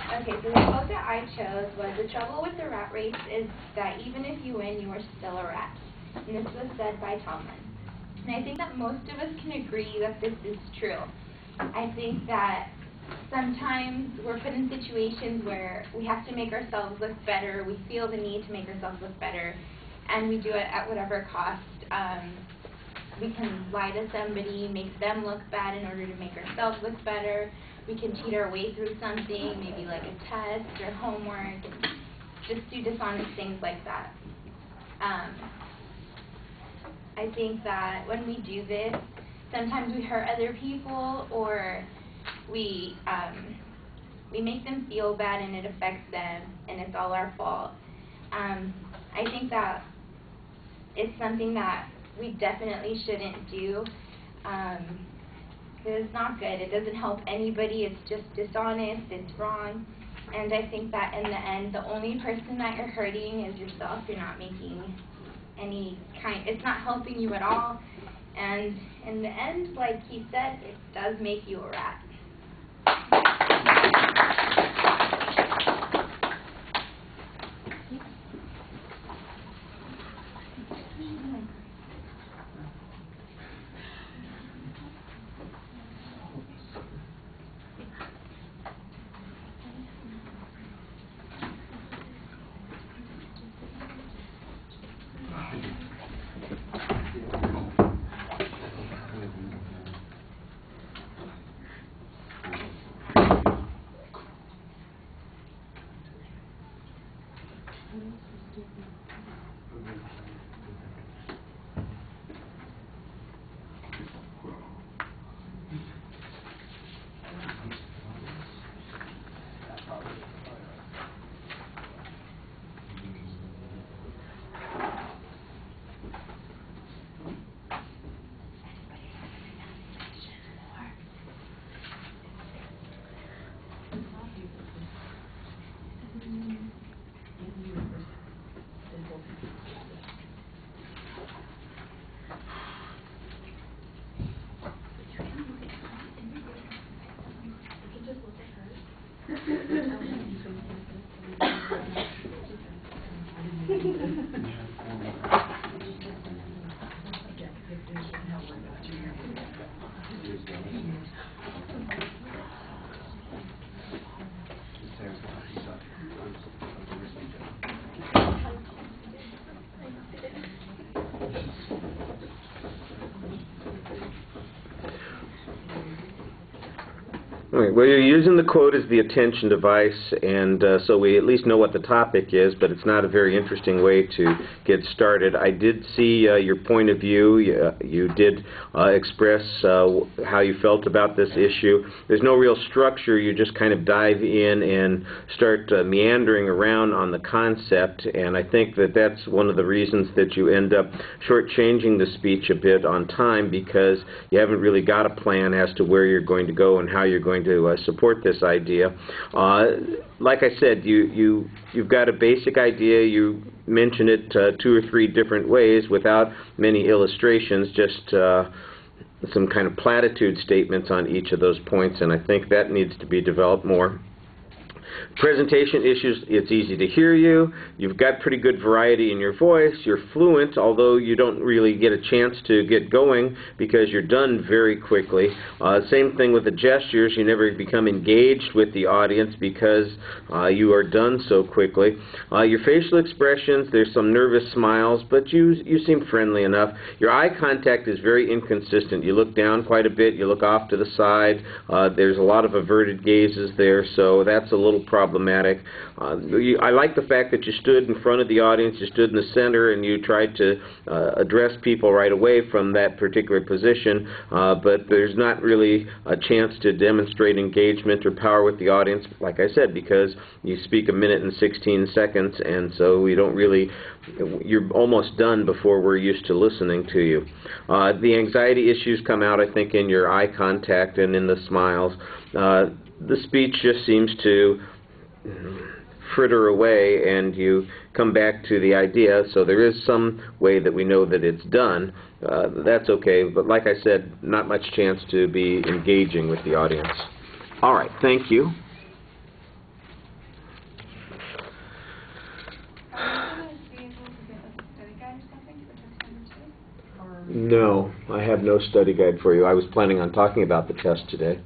Okay, so the quote that I chose was, "The trouble with the rat race is that even if you win, you are still a rat." And this was said by Tomlin. And I think that most of us can agree that this is true. I think that sometimes we're put in situations where we have to make ourselves look better, we feel the need to make ourselves look better, and we do it at whatever cost. We can lie to somebody, make them look bad in order to make ourselves look better. We can cheat our way through something, maybe like a test or homework, and just do dishonest things like that. I think that when we do this, sometimes we hurt other people, or we make them feel bad and it affects them, and it's all our fault. I think that it's something that we definitely shouldn't do. It's not good. It doesn't help anybody. It's just dishonest. It's wrong. And I think that in the end, the only person that you're hurting is yourself. You're not making it's not helping you at all. And in the end, like he said, it does make you a rat. All right, well, you're using the quote as the attention device, and so we at least know what the topic is, but it's not a very interesting way to get started. I did see your point of view. You did express how you felt about this issue. There's no real structure. You just kind of dive in and start meandering around on the concept, and I think that that's one of the reasons that you end up shortchanging the speech a bit on time, because you haven't really got a plan as to where you're going to go and how you're going to support this idea. Like I said, you've got a basic idea. You mention it 2 or 3 different ways without many illustrations, just some kind of platitude statements on each of those points, and I think that needs to be developed more. Presentation issues, it's easy to hear you. You've got pretty good variety in your voice. You're fluent, although you don't really get a chance to get going because you're done very quickly. Same thing with the gestures. You never become engaged with the audience because you are done so quickly. Your facial expressions, there's some nervous smiles, but you seem friendly enough. Your eye contact is very inconsistent. You look down quite a bit. You look off to the side. There's a lot of averted gazes there, so that's a little problematic. I like the fact that you stood in front of the audience, you stood in the center, and you tried to address people right away from that particular position, but there's not really a chance to demonstrate engagement or power with the audience, like I said, because you speak 1 minute and 16 seconds, and so we don't really, you're almost done before we're used to listening to you. The anxiety issues come out, I think, in your eye contact and in the smiles. The speech just seems to fritter away, and you come back to the idea, so there is some way that we know that it's done. That's okay, but like I said, not much chance to be engaging with the audience. All right, thank you. No, I have no study guide for you. I was planning on talking about the test today.